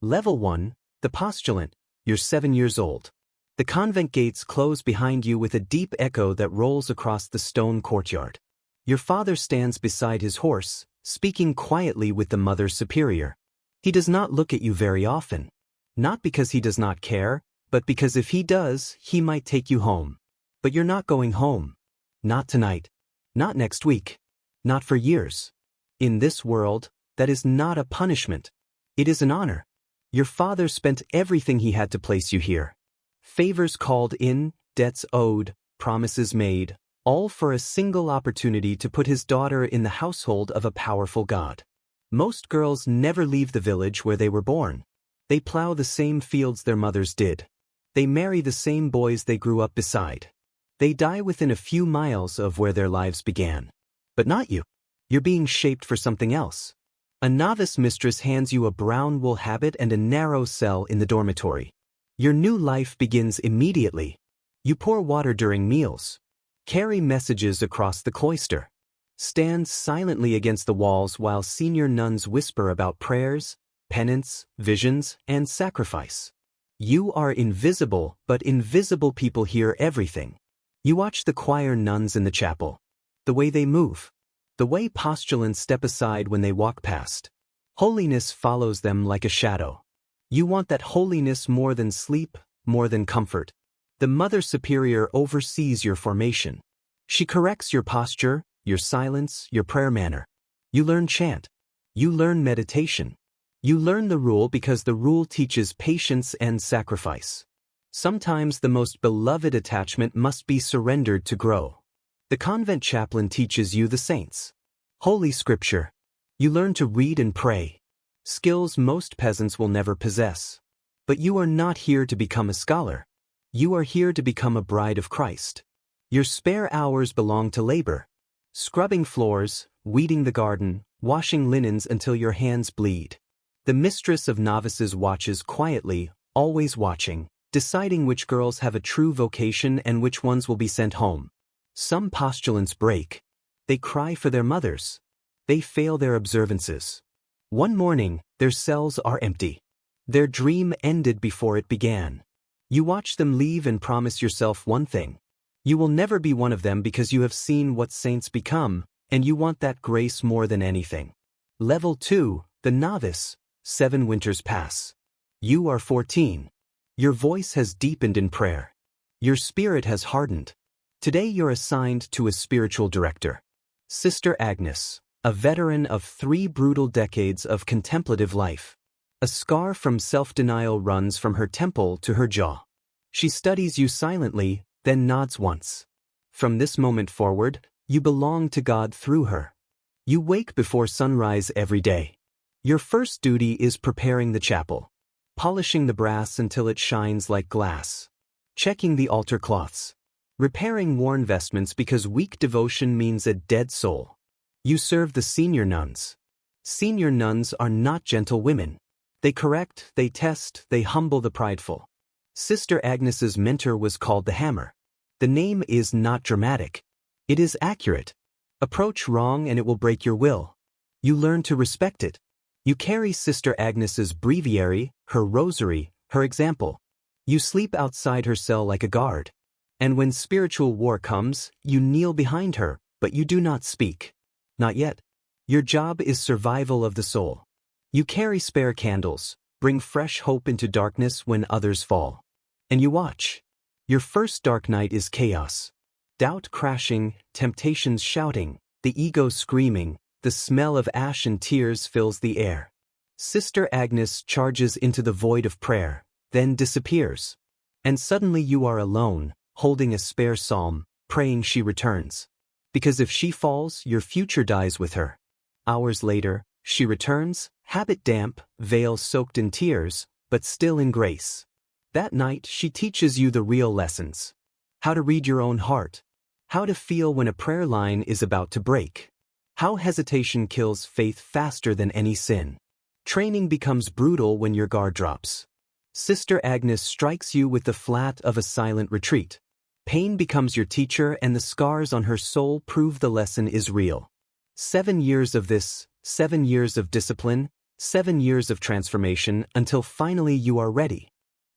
Level 1, the postulant. You're 7 years old. The convent gates close behind you with a deep echo that rolls across the stone courtyard. Your father stands beside his horse, speaking quietly with the Mother Superior. He does not look at you very often. Not because he does not care, but because if he does, he might take you home. But you're not going home. Not tonight. Not next week. Not for years. In this world, that is not a punishment. It is an honor. Your father spent everything he had to place you here. Favors called in, debts owed, promises made, all for a single opportunity to put his daughter in the household of a powerful God. Most girls never leave the village where they were born. They plow the same fields their mothers did. They marry the same boys they grew up beside. They die within a few miles of where their lives began. But not you. You're being shaped for something else. A novice mistress hands you a brown wool habit and a narrow cell in the dormitory. Your new life begins immediately. You pour water during meals. Carry messages across the cloister. Stand silently against the walls while senior nuns whisper about prayers, penance, visions, and sacrifice. You are invisible, but invisible people hear everything. You watch the choir nuns in the chapel. The way they move. The way postulants step aside when they walk past. Holiness follows them like a shadow. You want that holiness more than sleep, more than comfort. The Mother Superior oversees your formation. She corrects your posture, your silence, your prayer manner. You learn chant. You learn meditation. You learn the rule because the rule teaches patience and sacrifice. Sometimes the most beloved attachment must be surrendered to grow. The convent chaplain teaches you the saints. Holy Scripture. You learn to read and pray. Skills most peasants will never possess. But you are not here to become a scholar. You are here to become a bride of Christ. Your spare hours belong to labor. Scrubbing floors, weeding the garden, washing linens until your hands bleed. The mistress of novices watches quietly, always watching, deciding which girls have a true vocation and which ones will be sent home. Some postulants break. They cry for their mothers. They fail their observances. One morning, their cells are empty. Their dream ended before it began. You watch them leave and promise yourself one thing. You will never be one of them because you have seen what saints become, and you want that grace more than anything. Level 2, the novice. 7 winters pass. You are 14. Your voice has deepened in prayer. Your spirit has hardened. Today you're assigned to a spiritual director. Sister Agnes, a veteran of 3 brutal decades of contemplative life. A scar from self-denial runs from her temple to her jaw. She studies you silently, then nods once. From this moment forward, you belong to God through her. You wake before sunrise every day. Your first duty is preparing the chapel. Polishing the brass until it shines like glass. Checking the altar cloths. Repairing worn vestments because weak devotion means a dead soul. You serve the senior nuns. Senior nuns are not gentle women. They correct, they test, they humble the prideful. Sister Agnes's mentor was called the Hammer. The name is not dramatic. It is accurate. Approach wrong and it will break your will. You learn to respect it. You carry Sister Agnes's breviary, her rosary, her example. You sleep outside her cell like a guard. And when spiritual war comes, you kneel behind her, but you do not speak. Not yet. Your job is survival of the soul. You carry spare candles, bring fresh hope into darkness when others fall. And you watch. Your first dark night is chaos. Doubt crashing, temptations shouting, the ego screaming, the smell of ash and tears fills the air. Sister Agnes charges into the void of prayer, then disappears. And suddenly you are alone, holding a spare psalm, praying she returns. Because if she falls, your future dies with her. Hours later, she returns, habit damp, veil soaked in tears, but still in grace. That night, she teaches you the real lessons. How to read your own heart. How to feel when a prayer line is about to break. How hesitation kills faith faster than any sin. Training becomes brutal when your guard drops. Sister Agnes strikes you with the flat of a silent retreat. Pain becomes your teacher and the scars on her soul prove the lesson is real. 7 years of this, 7 years of discipline, 7 years of transformation until finally you are ready.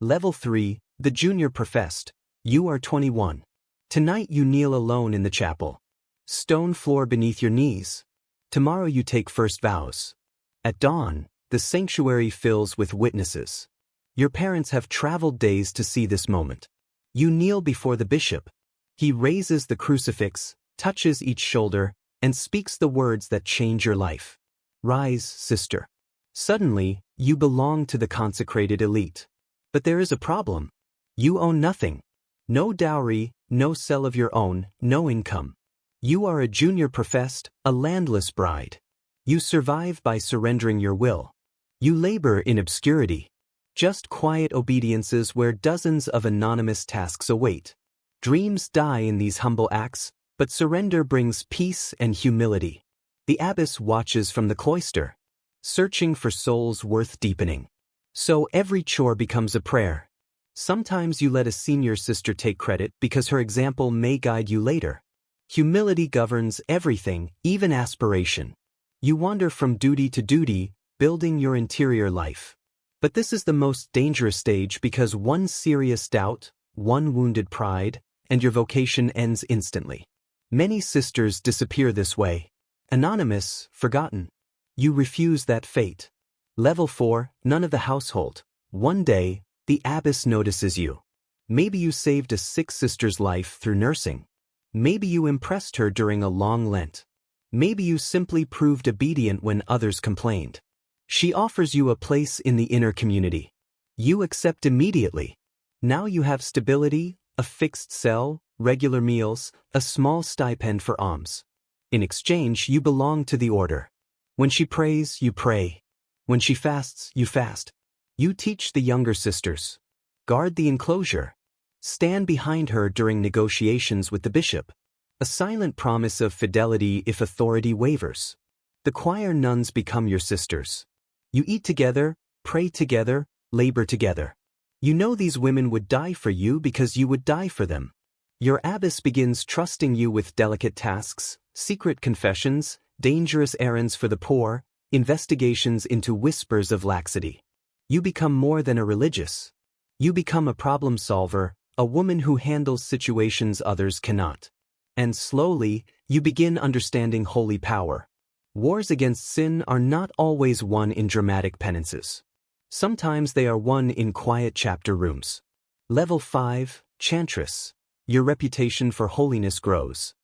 Level 3, the junior professed. You are 21. Tonight you kneel alone in the chapel. Stone floor beneath your knees. Tomorrow you take first vows. At dawn, the sanctuary fills with witnesses. Your parents have traveled days to see this moment. You kneel before the bishop. He raises the crucifix, touches each shoulder, and speaks the words that change your life. Rise, sister. Suddenly, you belong to the consecrated elite. But there is a problem. You own nothing. No dowry, no cell of your own, no income. You are a junior professed, a landless bride. You survive by surrendering your will. You labor in obscurity. Just quiet obediences where dozens of anonymous tasks await. Dreams die in these humble acts, but surrender brings peace and humility. The abbess watches from the cloister, searching for souls worth deepening. So every chore becomes a prayer. Sometimes you let a senior sister take credit because her example may guide you later. Humility governs everything, even aspiration. You wander from duty to duty, building your interior life. But this is the most dangerous stage because one serious doubt, one wounded pride, and your vocation ends instantly. Many sisters disappear this way. Anonymous, forgotten. You refuse that fate. Level 4, none of the household. One day, the abbess notices you. Maybe you saved a sick sister's life through nursing. Maybe you impressed her during a long Lent. Maybe you simply proved obedient when others complained. She offers you a place in the inner community. You accept immediately. Now you have stability, a fixed cell, regular meals, a small stipend for alms. In exchange, you belong to the order. When she prays, you pray. When she fasts, you fast. You teach the younger sisters. Guard the enclosure. Stand behind her during negotiations with the bishop. A silent promise of fidelity if authority wavers. The choir nuns become your sisters. You eat together, pray together, labor together. You know these women would die for you because you would die for them. Your abbess begins trusting you with delicate tasks, secret confessions, dangerous errands for the poor, investigations into whispers of laxity. You become more than a religious. You become a problem solver, a woman who handles situations others cannot. And slowly, you begin understanding holy power. Wars against sin are not always won in dramatic penances. Sometimes they are won in quiet chapter rooms. Level 5, Chantress. Your reputation for holiness grows.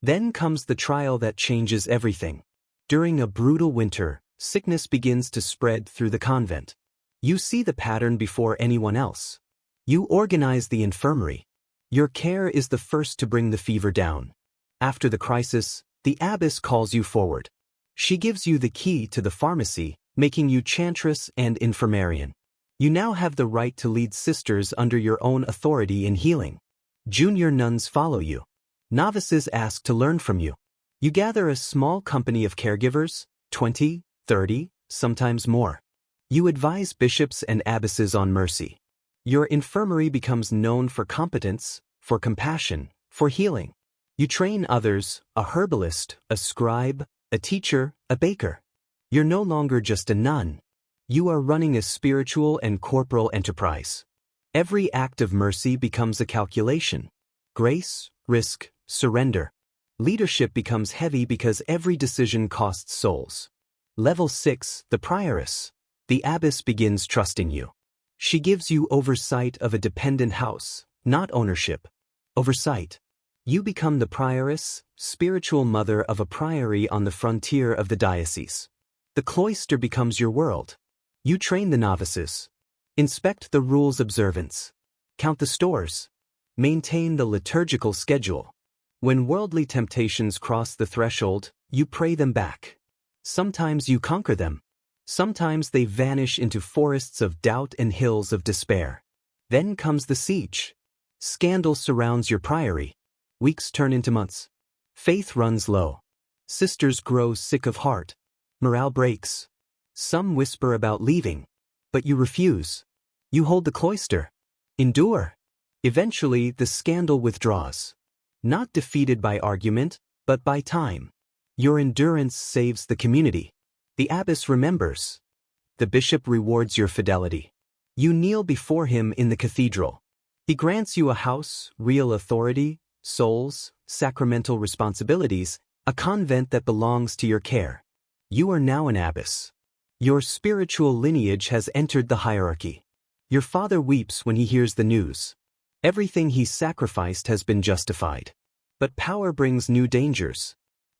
Then comes the trial that changes everything. During a brutal winter, sickness begins to spread through the convent. You see the pattern before anyone else. You organize the infirmary. Your care is the first to bring the fever down. After the crisis, the abbess calls you forward. She gives you the key to the pharmacy, making you chantress and infirmarian. You now have the right to lead sisters under your own authority in healing. Junior nuns follow you. Novices ask to learn from you. You gather a small company of caregivers, 20, 30, sometimes more. You advise bishops and abbesses on mercy. Your infirmary becomes known for competence, for compassion, for healing. You train others, a herbalist, a scribe, a teacher, a baker. You're no longer just a nun. You are running a spiritual and corporal enterprise. Every act of mercy becomes a calculation. Grace, risk, surrender. Leadership becomes heavy because every decision costs souls. Level 6, the prioress. The abbess begins trusting you. She gives you oversight of a dependent house, not ownership. Oversight. You become the prioress, spiritual mother of a priory on the frontier of the diocese. The cloister becomes your world. You train the novices. Inspect the rules' observance. Count the stores. Maintain the liturgical schedule. When worldly temptations cross the threshold, you pray them back. Sometimes you conquer them. Sometimes they vanish into forests of doubt and hills of despair. Then comes the siege. Scandal surrounds your priory. Weeks turn into months. Faith runs low. Sisters grow sick of heart. Morale breaks. Some whisper about leaving. But you refuse. You hold the cloister. Endure. Eventually, the scandal withdraws. Not defeated by argument, but by time. Your endurance saves the community. The abbess remembers. The bishop rewards your fidelity. You kneel before him in the cathedral. He grants you a house, real authority, souls, sacramental responsibilities, a convent that belongs to your care. You are now an abbess. Your spiritual lineage has entered the hierarchy. Your father weeps when he hears the news. Everything he sacrificed has been justified. But power brings new dangers.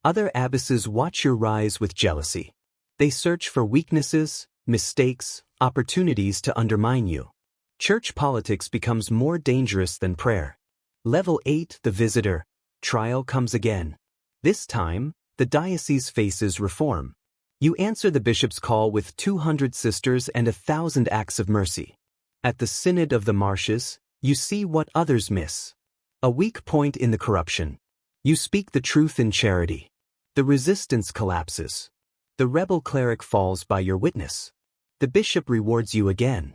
Other abbesses watch your rise with jealousy. They search for weaknesses, mistakes, opportunities to undermine you. Church politics becomes more dangerous than prayer. Level 8, the visitor. Trial comes again. This time, the diocese faces reform. You answer the bishop's call with 200 sisters and 1,000 acts of mercy. At the Synod of the Marshes, you see what others miss. A weak point in the corruption. You speak the truth in charity. The resistance collapses. The rebel cleric falls by your witness. The bishop rewards you again.